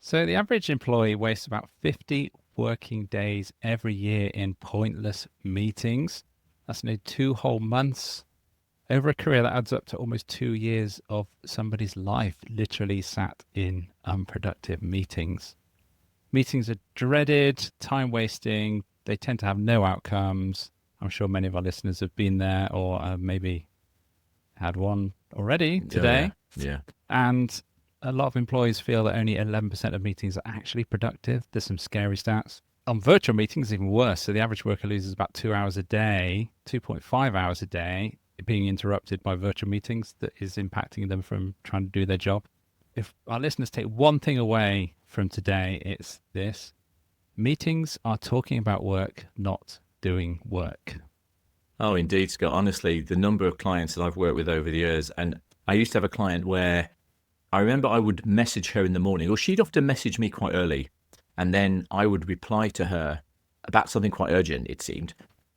So the average employee wastes about 50 working days every year in pointless meetings. That's nearly 2 whole months. Over a career, that adds up to almost 2 years of somebody's life literally sat in unproductive meetings. Meetings are dreaded, time wasting, they tend to have no outcomes. I'm sure many of our listeners have been there or maybe had one already Oh yeah, today. yeah. And a lot of employees feel that only 11% of meetings are actually productive. There's some scary stats. On virtual meetings, even worse. So the average worker loses about 2 hours a day, 2.5 hours a day, being interrupted by virtual meetings that is impacting them from trying to do their job. If our listeners take one thing away from today, it's this: meetings are talking about work, not doing work. Oh, indeed, Scott. Honestly, the number of clients that I've worked with over the years, and I used to have a client where I remember I would message her in the morning, or she'd often message me quite early, and then I would reply to her about something quite urgent, it seemed,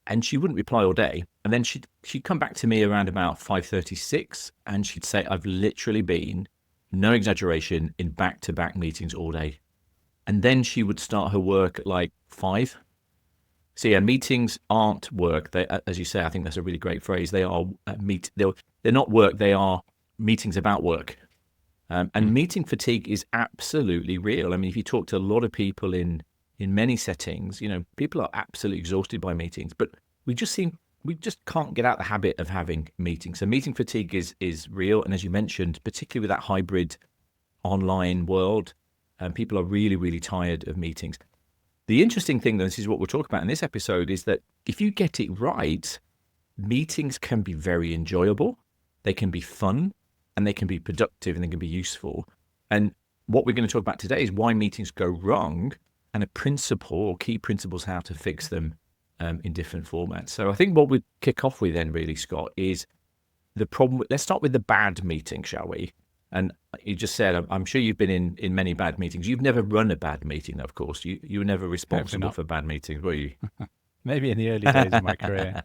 and she wouldn't reply all day. And then she'd come back to me around about 5:36, and she'd say, "I've literally been, no exaggeration, in back-to-back meetings all day." And then she would start her work at like 5. So yeah, meetings aren't work. They, as you say, I think that's a really great phrase. They are they're not work. They are meetings about work. And Mm. meeting fatigue is absolutely real. I mean, if you talk to a lot of people in many settings, people are absolutely exhausted by meetings. But we just can't get out the habit of having meetings. So meeting fatigue is real. And as you mentioned, particularly with that hybrid online world, people are really, really tired of meetings. The interesting thing, though, this is what we'll talk about in this episode, is that if you get it right, meetings can be very enjoyable, they can be fun, and they can be productive, and they can be useful. And what we're going to talk about today is why meetings go wrong and a principle or key principles how to fix them in different formats. So I think what we'd kick off with then, really, Scott, is the problem. Let's start with the bad meeting, shall we? And you just said, I'm sure you've been in many bad meetings. You've never run a bad meeting, of course. You were never Hopefully responsible not. for bad meetings, were you? Maybe in the early days of my career.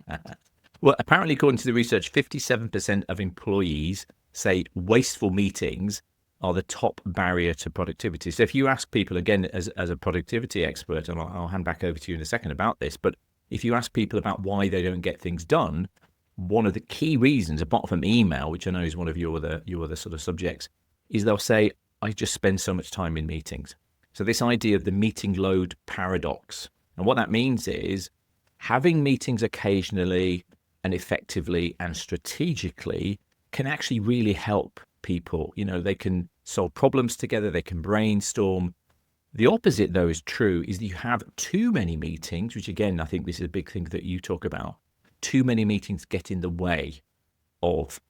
Well, apparently, according to the research, 57% of employees say wasteful meetings are the top barrier to productivity. So if you ask people, again, as a productivity expert, and I'll hand back over to you in a second about this, but if you ask people about why they don't get things done, one of the key reasons, apart from email, which I know is one of your other sort of subjects, is they'll say, I just spend so much time in meetings. So this idea of the meeting load paradox. And what that means is having meetings occasionally and effectively and strategically can actually really help people. They can solve problems together, they can brainstorm. The opposite, though, is true, is that you have too many meetings, which again, I think this is a big thing that you talk about. Too many meetings get in the way of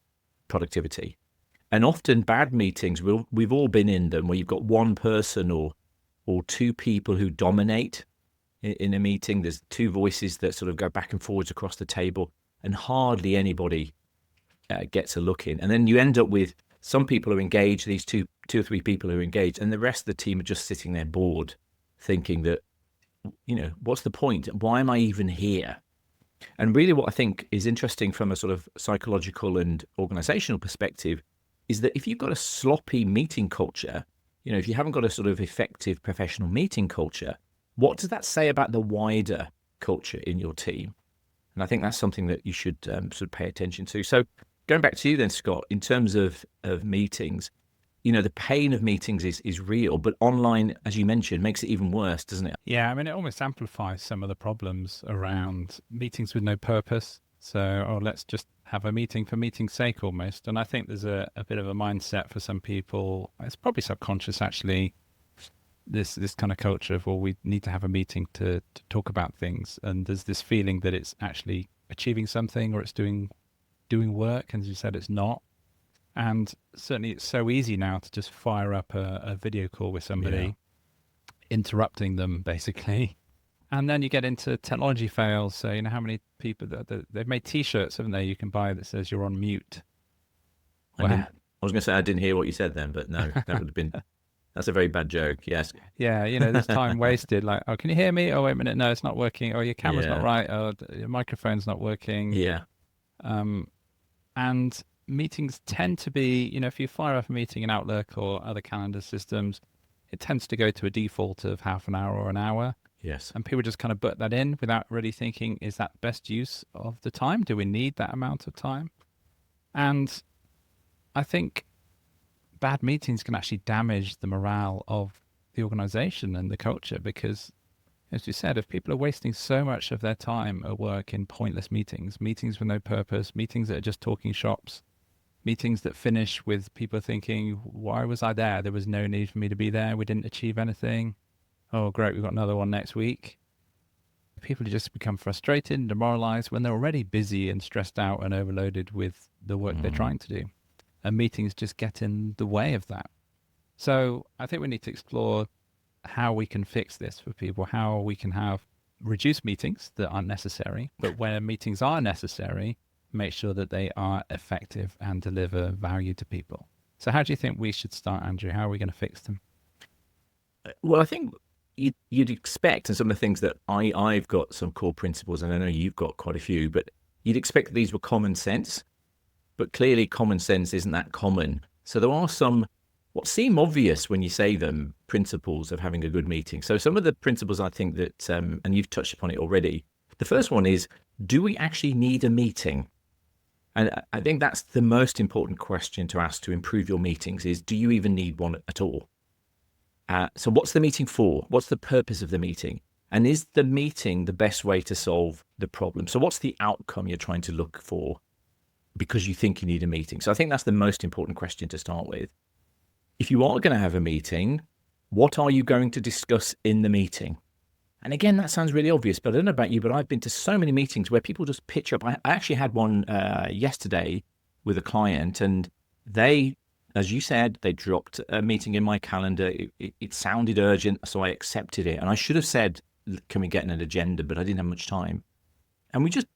productivity. And often bad meetings, we've all been in them, where you've got one person or two people who dominate in a meeting. There's two voices that sort of go back and forwards across the table, and hardly anybody gets a look in. And then you end up with some people who are engaged, these two or three people who are engaged, and the rest of the team are just sitting there bored, thinking that, what's the point? Why am I even here? And really what I think is interesting from a sort of psychological and organizational perspective is that if you've got a sloppy meeting culture, if you haven't got a sort of effective professional meeting culture, what does that say about the wider culture in your team? And I think that's something that you should sort of pay attention to. So going back to you then, Scott, in terms of meetings, the pain of meetings is real, but online, as you mentioned, makes it even worse, doesn't it? Yeah, I mean, it almost amplifies some of the problems around meetings with no purpose. So, oh, let's just have a meeting for meeting's sake almost. And I think there's a bit of a mindset for some people. It's probably subconscious, actually, this kind of culture of, well, we need to have a meeting to talk about things. And there's this feeling that it's actually achieving something or it's doing work. And as you said, it's not. And certainly it's so easy now to just fire up a video call with Yeah. somebody, interrupting them basically. And then you get into technology fails. So, how many people they've made T-shirts, haven't they? You can buy that says you're on mute. And then Well, I was going to say I didn't hear what you said then, but no, that would have been that's a very bad joke. Yes. yeah, there's time wasted. Like, oh, can you hear me? Oh, wait a minute, no, it's not working. Oh, your camera's not Yeah. right. Oh, your microphone's not working. Yeah. Um, and meetings tend to be, if you fire up a meeting in Outlook or other calendar systems, it tends to go to a default of half an hour or an hour. Yes. And people just kind of put that in without really thinking, is that best use of the time? Do we need that amount of time? And I think bad meetings can actually damage the morale of the organization and the culture because, as you said, if people are wasting so much of their time at work in pointless meetings, meetings with no purpose, meetings that are just talking shops, meetings that finish with people thinking, why was I there? There was no need for me to be there. We didn't achieve anything. Oh, great, we've got another one next week. People just become frustrated and demoralized when they're already busy and stressed out and overloaded with the work they're trying to do. And meetings just get in the way of that. So I think we need to explore how we can fix this for people, how we can have reduced meetings that aren't necessary, but when meetings are necessary, make sure that they are effective and deliver value to people. So how do you think we should start, Andrew? How are we going to fix them? Well, I think you'd expect, and some of the things that I've got some core principles, and I know you've got quite a few, but you'd expect that these were common sense, but clearly common sense isn't that common. So there are some, what seem obvious when you say them, principles of having a good meeting. So some of the principles I think that, and you've touched upon it already. The first one is, do we actually need a meeting? And I think that's the most important question to ask to improve your meetings is, do you even need one at all? So what's the meeting for? What's the purpose of the meeting? And is the meeting the best way to solve the problem? So what's the outcome you're trying to look for because you think you need a meeting? So I think that's the most important question to start with. If you are going to have a meeting, what are you going to discuss in the meeting? And again, that sounds really obvious, but I don't know about you, but I've been to so many meetings where people just pitch up. I actually had one yesterday with a client, and they, as you said, they dropped a meeting in my calendar. It sounded urgent, so I accepted it. And I should have said, can we get an agenda? But I didn't have much time. And we just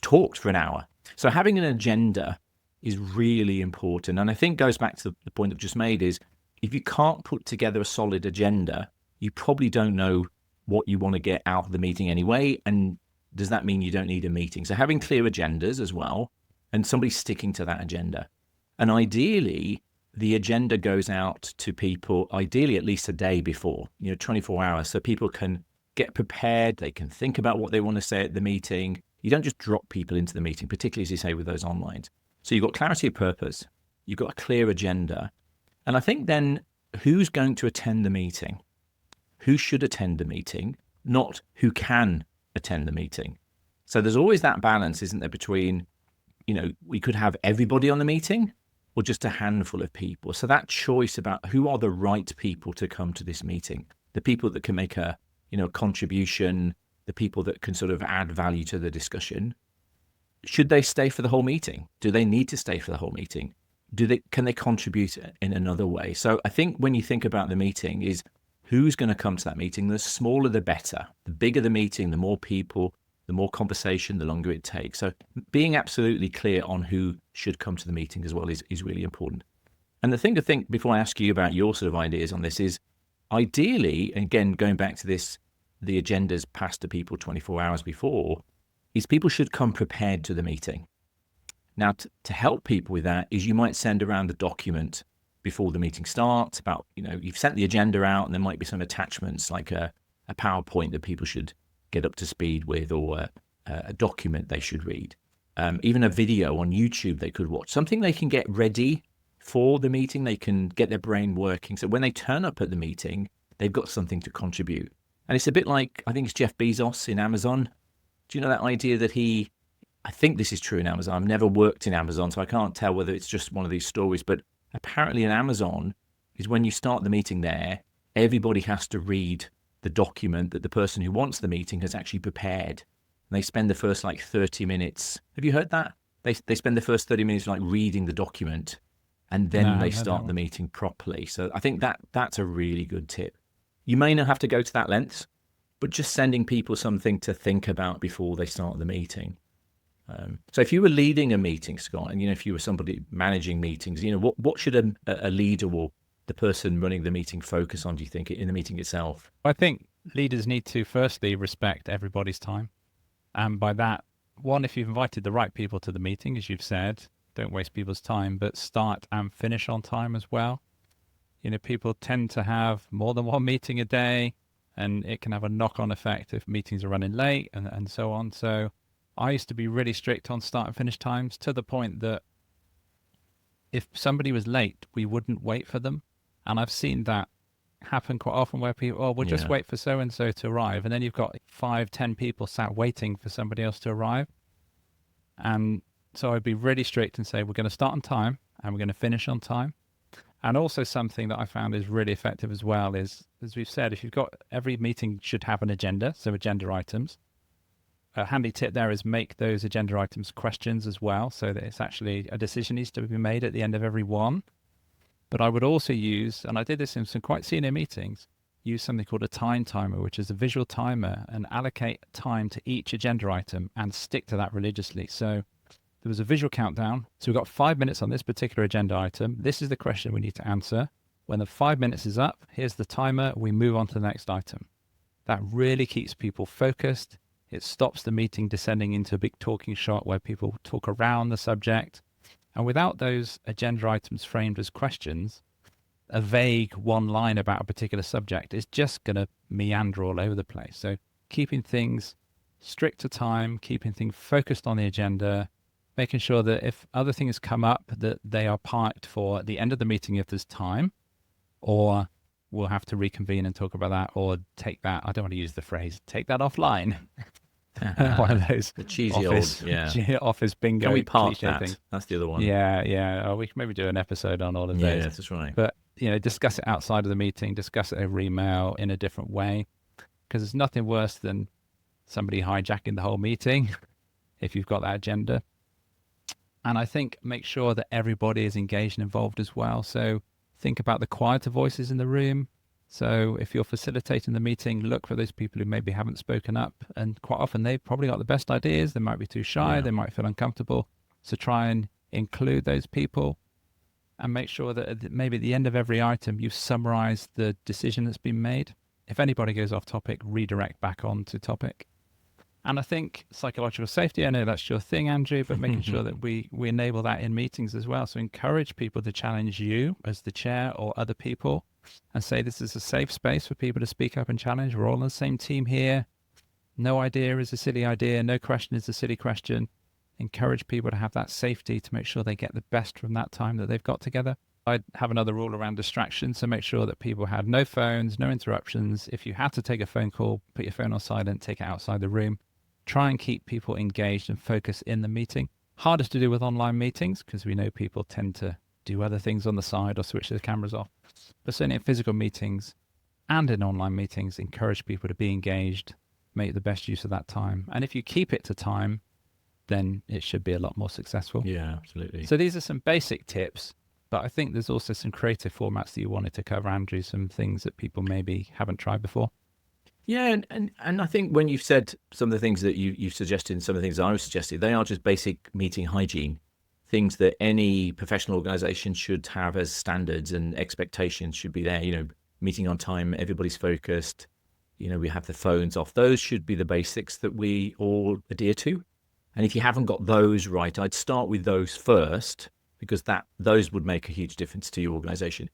talked for an hour. So having an agenda is really important. And I think goes back to the point I've just made is, if you can't put together a solid agenda, you probably don't know what you want to get out of the meeting anyway. And does that mean you don't need a meeting? So having clear agendas as well, and somebody sticking to that agenda. And ideally, the agenda goes out to people, ideally at least a day before, 24 hours, so people can get prepared, they can think about what they want to say at the meeting. You don't just drop people into the meeting, particularly as you say with those online. So you've got clarity of purpose, you've got a clear agenda. And I think then, who's going to attend the meeting? Who should attend the meeting, not who can attend the meeting. So there's always that balance, isn't there, between, we could have everybody on the meeting or just a handful of people. So that choice about who are the right people to come to this meeting, the people that can make a contribution, the people that can sort of add value to the discussion. Should they stay for the whole meeting? Do they need to stay for the whole meeting? Can they contribute in another way? So I think when you think about the meeting is, who's going to come to that meeting? The smaller, the better. The bigger the meeting, the more people, the more conversation, the longer it takes. So being absolutely clear on who should come to the meeting as well is really important. And the thing to think before I ask you about your sort of ideas on this is, ideally, again, going back to this, the agendas passed to people 24 hours before, is people should come prepared to the meeting. Now, to help people with that is you might send around a document before the meeting starts about, you've sent the agenda out and there might be some attachments like a PowerPoint that people should get up to speed with, or a document they should read. Even a video on YouTube they could watch, something they can get ready for the meeting, they can get their brain working. So when they turn up at the meeting, they've got something to contribute. And it's a bit like, I think it's Jeff Bezos in Amazon. Do you know that idea that I think this is true in Amazon. I've never worked in Amazon, so I can't tell whether it's just one of these stories, but apparently in Amazon is when you start the meeting there, everybody has to read the document that the person who wants the meeting has actually prepared. And they spend the first 30 minutes. Have you heard that? They spend the first 30 minutes reading the document, and then they start the meeting properly. So I think that's a really good tip. You may not have to go to that length, but just sending people something to think about before they start the meeting. So if you were leading a meeting, Scott, and if you were somebody managing meetings, what should a leader or the person running the meeting focus on, do you think, in the meeting itself? I think leaders need to firstly respect everybody's time. And by that, one, if you've invited the right people to the meeting, as you've said, don't waste people's time, but start and finish on time as well. People tend to have more than one meeting a day, and it can have a knock-on effect if meetings are running late and so on. So I used to be really strict on start and finish times, to the point that if somebody was late, we wouldn't wait for them. And I've seen that happen quite often, where people, oh, we'll just Yeah. wait for so and so to arrive. And then you've got 5, 10 people sat waiting for somebody else to arrive. And so I'd be really strict and say, we're going to start on time and we're going to finish on time. And also, something that I found is really effective as well is, as we've said, if you've got, every meeting should have an agenda, so agenda items. A handy tip there is make those agenda items questions as well, so that it's actually a decision needs to be made at the end of every one. But I would also use, and I did this in some quite senior meetings, use something called a time timer, which is a visual timer, and allocate time to each agenda item and stick to that religiously. So there was a visual countdown. So we've got 5 minutes on this particular agenda item. This is the question we need to answer. When the 5 minutes is up, here's the timer. We move on to the next item. That really keeps people focused. It stops the meeting descending into a big talking shot where people talk around the subject. And without those agenda items framed as questions, a vague one line about a particular subject is just going to meander all over the place. So keeping things strict to time, keeping things focused on the agenda, making sure that if other things come up, that they are parked for the end of the meeting if there's time, or we'll have to reconvene and talk about that, or take that, I don't want to use the phrase, take that offline. One of those The cheesy office, old, yeah. office bingo. Can we park cliche that? things. That's the other one. Yeah. Oh, we can maybe do an episode on all of Yeah, those. that's right. But, discuss it outside of the meeting, discuss it over email in a different way, because there's nothing worse than somebody hijacking the whole meeting if you've got that agenda. And I think make sure that everybody is engaged and involved as well. So think about the quieter voices in the room. So if you're facilitating the meeting, look for those people who maybe haven't spoken up. And quite often they've probably got the best ideas. They might be too shy. Yeah. They might feel uncomfortable. So try and include those people and make sure that maybe at the end of every item, you've summarized the decision that's been made. If anybody goes off topic, redirect back on to topic. And I think psychological safety, I know that's your thing, Andrew, but making sure that we enable that in meetings as well. So encourage people to challenge you as the chair or other people and say this is a safe space for people to speak up and challenge. We're all on the same team here. No idea is a silly idea. No question is a silly question. Encourage people to have that safety to make sure they get the best from that time that they've got together. I'd have another rule around distractions, so make sure that people had no phones, no interruptions. If you had to take a phone call, put your phone on silent, take it outside the room. Try and keep people engaged and focused in the meeting. Hardest to do with online meetings because we know people tend to do other things on the side or switch their cameras off. But certainly in physical meetings and in online meetings, encourage people to be engaged, make the best use of that time. And if you keep it to time, then it should be a lot more successful. Yeah, absolutely. So these are some basic tips, but I think there's also some creative formats that you wanted to cover, Andrew, some things that people maybe haven't tried before. Yeah, and I think when you've said some of the things that you've suggested and some of the things I was suggesting, they are just basic meeting hygiene, things that any professional organization should have as standards and expectations should be there. Meeting on time, everybody's focused, we have the phones off. Those should be the basics that we all adhere to. And if you haven't got those right, I'd start with those first because those would make a huge difference to your organization.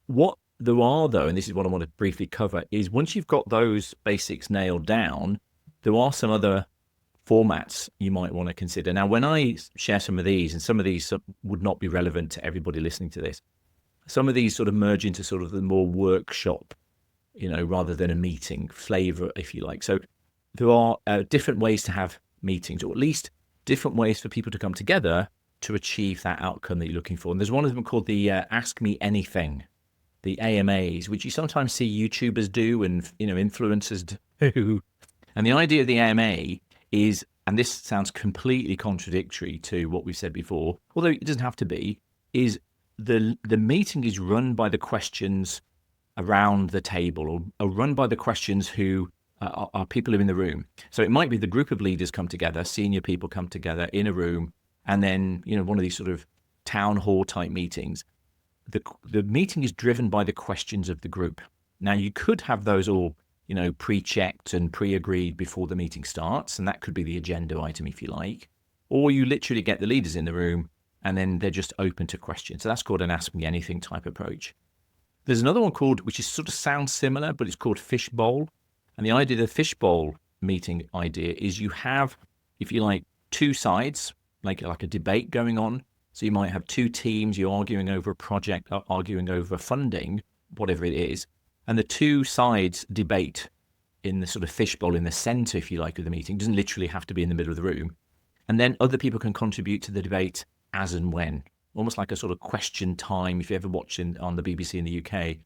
What there are, though, and this is what I want to briefly cover, is once you've got those basics nailed down, there are some other formats you might want to consider. Now, when I share some of these, and some of these would not be relevant to everybody listening to this, some of these sort of merge into sort of the more workshop, rather than a meeting flavor, if you like. So there are different ways to have meetings, or at least different ways for people to come together to achieve that outcome that you're looking for. And there's one of them called the Ask Me Anything, the AMAs, which you sometimes see YouTubers do and influencers do. And the idea of the AMA is, and this sounds completely contradictory to what we've said before, although it doesn't have to be, is the meeting is run by the questions around the table, or run by the questions who are people who are in the room. So it might be the group of leaders come together, senior people come together in a room, and then one of these sort of town hall type meetings. The meeting is driven by the questions of the group. Now, you could have those all, pre-checked and pre-agreed before the meeting starts, and that could be the agenda item if you like. Or you literally get the leaders in the room, and then they're just open to questions. So that's called an Ask Me Anything type approach. There's another one called, which is sort of sounds similar, but it's called fishbowl. And the idea of the fishbowl meeting idea is you have, if you like, two sides, like a debate going on. So you might have two teams, you're arguing over a project, arguing over funding, whatever it is. And the two sides debate in the sort of fishbowl in the center, if you like, of the meeting. It doesn't literally have to be in the middle of the room. And then other people can contribute to the debate as and when, almost like a sort of question time. If you ever watch on the BBC in the UK,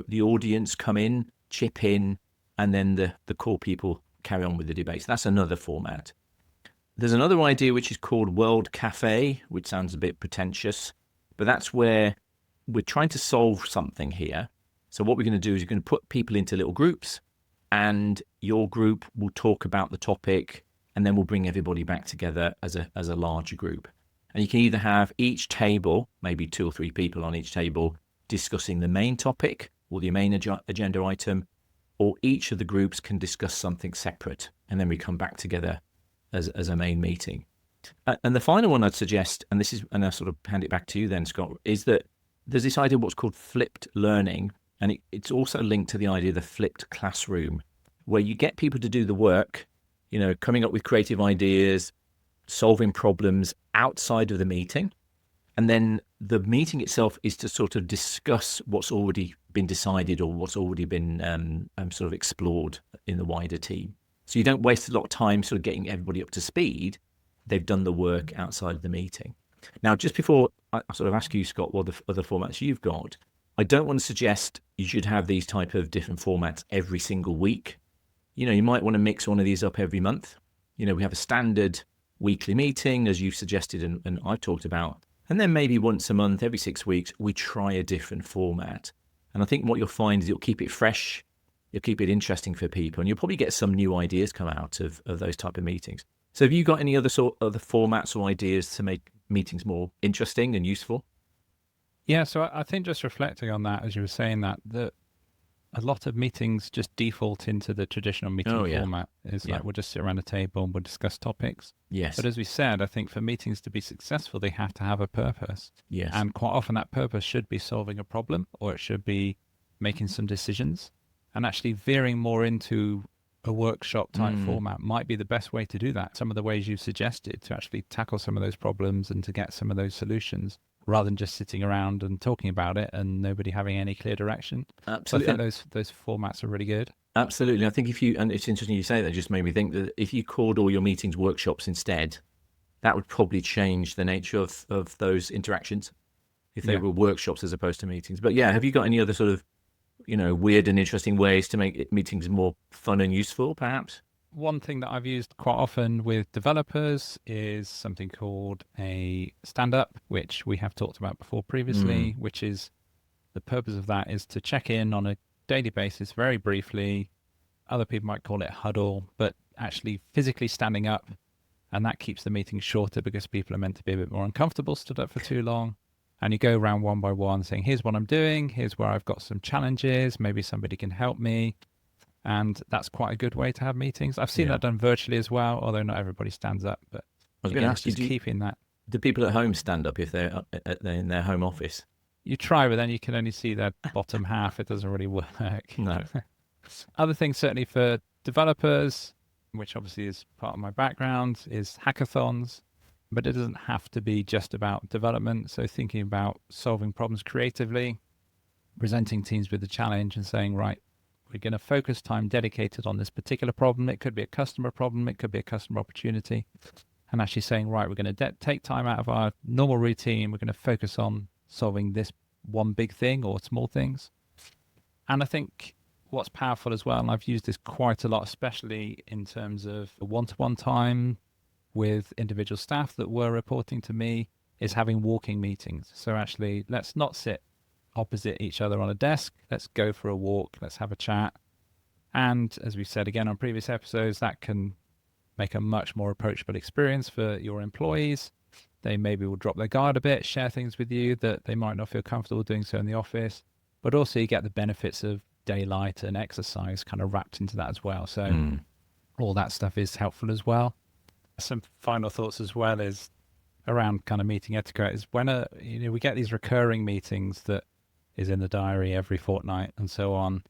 the audience come in, chip in, and then the core people carry on with the debate. So that's another format. There's another idea which is called World Cafe, which sounds a bit pretentious, but that's where we're trying to solve something here. So what we're going to do is you're going to put people into little groups, and your group will talk about the topic, and then we'll bring everybody back together as a larger group. And you can either have each table, maybe 2 or 3 people on each table, discussing the main topic or the main agenda item, or each of the groups can discuss something separate, and then we come back together as a main meeting. And the final one I'd suggest, and I sort of hand it back to you then, Scott, is that there's this idea of what's called flipped learning, and it's also linked to the idea of the flipped classroom, where you get people to do the work, coming up with creative ideas, solving problems outside of the meeting. And then the meeting itself is to sort of discuss what's already been decided or what's already been sort of explored in the wider team. So you don't waste a lot of time sort of getting everybody up to speed. They've done the work outside of the meeting. Now, just before I sort of ask you, Scott, what the other formats you've got, I don't want to suggest you should have these type of different formats every single week. You might want to mix one of these up every month. We have a standard weekly meeting, as you've suggested and I've talked about. And then maybe once a month, every 6 weeks, we try a different format. And I think what you'll find is you'll keep it fresh, you'll keep it interesting for people, and you'll probably get some new ideas come out of those type of meetings. So have you got any other formats or ideas to make meetings more interesting and useful? Yeah, so I think just reflecting on that, as you were saying that a lot of meetings just default into the traditional meeting format. It's like we'll just sit around a table and we'll discuss topics. Yes. But as we said, I think for meetings to be successful, they have to have a purpose. Yes. And quite often that purpose should be solving a problem, or it should be making some decisions. And actually veering more into a workshop type format might be the best way to do that. Some of the ways you've suggested to actually tackle some of those problems and to get some of those solutions, rather than just sitting around and talking about it and nobody having any clear direction. Absolutely. So I think those formats are really good. Absolutely. I think and it's interesting you say that, just made me think that if you called all your meetings workshops instead, that would probably change the nature of those interactions if they were workshops as opposed to meetings. But have you got any other sort of, weird and interesting ways to make meetings more fun and useful, perhaps? One thing that I've used quite often with developers is something called a stand-up, which we have talked about before previously, which is the purpose of that is to check in on a daily basis very briefly. Other people might call it huddle, but actually physically standing up, and that keeps the meeting shorter because people are meant to be a bit more uncomfortable stood up for too long. And you go around one by one saying, here's what I'm doing, here's where I've got some challenges, maybe somebody can help me. And that's quite a good way to have meetings. I've seen that done virtually as well, although not everybody stands up. But I was going to ask you, keeping that. Do people at home stand up if they're in their home office? You try, but then you can only see their bottom half. It doesn't really work. No. Other things, certainly for developers, which obviously is part of my background, is hackathons. But it doesn't have to be just about development. So thinking about solving problems creatively, presenting teams with a challenge and saying, right, we're going to focus time dedicated on this particular problem. It could be a customer problem. It could be a customer opportunity. And actually saying, right, we're going to take time out of our normal routine. We're going to focus on solving this one big thing or small things. And I think what's powerful as well, and I've used this quite a lot, especially in terms of one-to-one time with individual staff that were reporting to me, is having walking meetings. So actually, let's not sit opposite each other on a desk. Let's go for a walk. Let's have a chat. And as we've said again on previous episodes, that can make a much more approachable experience for your employees. They maybe will drop their guard a bit, share things with you that they might not feel comfortable doing so in the office. But also you get the benefits of daylight and exercise kind of wrapped into that as well. So all that stuff is helpful as well. Some final thoughts as well is around kind of meeting etiquette is when we get these recurring meetings that is in the diary every fortnight and so on.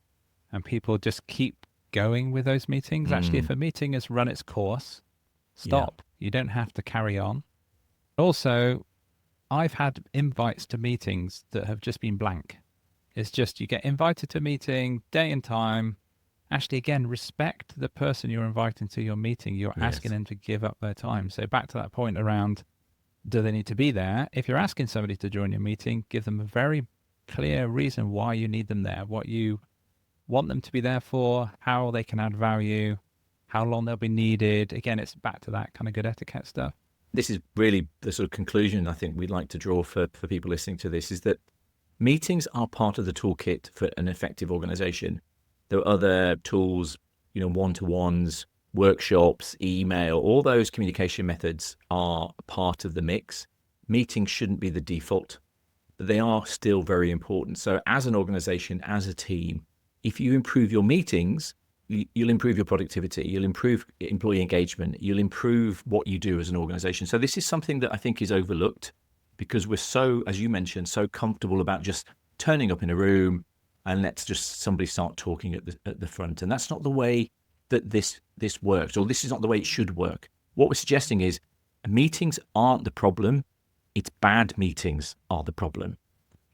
And people just keep going with those meetings. Actually, if a meeting has run its course, stop. You don't have to carry on. Also, I've had invites to meetings that have just been blank. It's just you get invited to a meeting, day and time. Actually, again, respect the person you're inviting to your meeting. You're asking them to give up their time. So back to that point around, do they need to be there? If you're asking somebody to join your meeting, give them a very clear reason why you need them there, what you want them to be there for, how they can add value, how long they'll be needed. Again, it's back to that kind of good etiquette stuff. This is really the sort of conclusion I think we'd like to draw for people listening to this, is that meetings are part of the toolkit for an effective organization. There are other tools, one-to-ones, workshops, email, all those communication methods are part of the mix. Meetings shouldn't be the default, but they are still very important. So as an organization, as a team, if you improve your meetings, you'll improve your productivity, you'll improve employee engagement, you'll improve what you do as an organization. So this is something that I think is overlooked because we're so, as you mentioned, so comfortable about just turning up in a room and let's just somebody start talking at the front. And that's not the way that this works, or this is not the way it should work. What we're suggesting is meetings aren't the problem. It's bad meetings are the problem.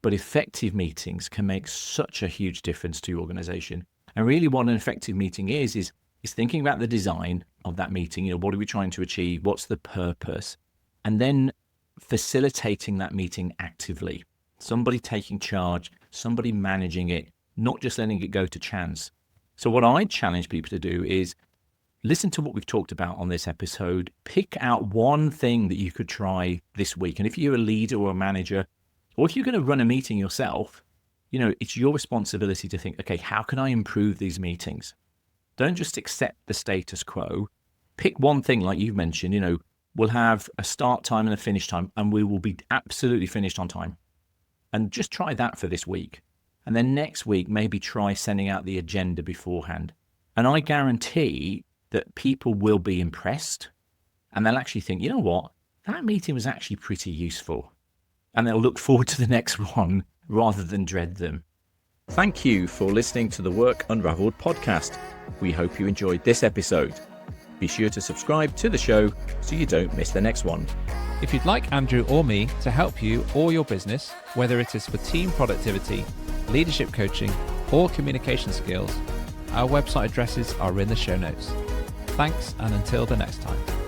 But effective meetings can make such a huge difference to your organization. And really what an effective meeting is thinking about the design of that meeting. What are we trying to achieve? What's the purpose? And then facilitating that meeting actively. Somebody taking charge, somebody managing it, not just letting it go to chance. So what I challenge people to do is listen to what we've talked about on this episode, pick out one thing that you could try this week. And if you're a leader or a manager, or if you're going to run a meeting yourself, it's your responsibility to think, okay, how can I improve these meetings? Don't just accept the status quo. Pick one thing like you've mentioned, we'll have a start time and a finish time, and we will be absolutely finished on time. And just try that for this week. And then next week, maybe try sending out the agenda beforehand. And I guarantee that people will be impressed and they'll actually think, you know what, that meeting was actually pretty useful. And they'll look forward to the next one rather than dread them. Thank you for listening to the Work Unravelled podcast. We hope you enjoyed this episode. Be sure to subscribe to the show so you don't miss the next one. If you'd like Andrew or me to help you or your business, whether it is for team productivity, leadership coaching, or communication skills, our website addresses are in the show notes. Thanks, and until the next time.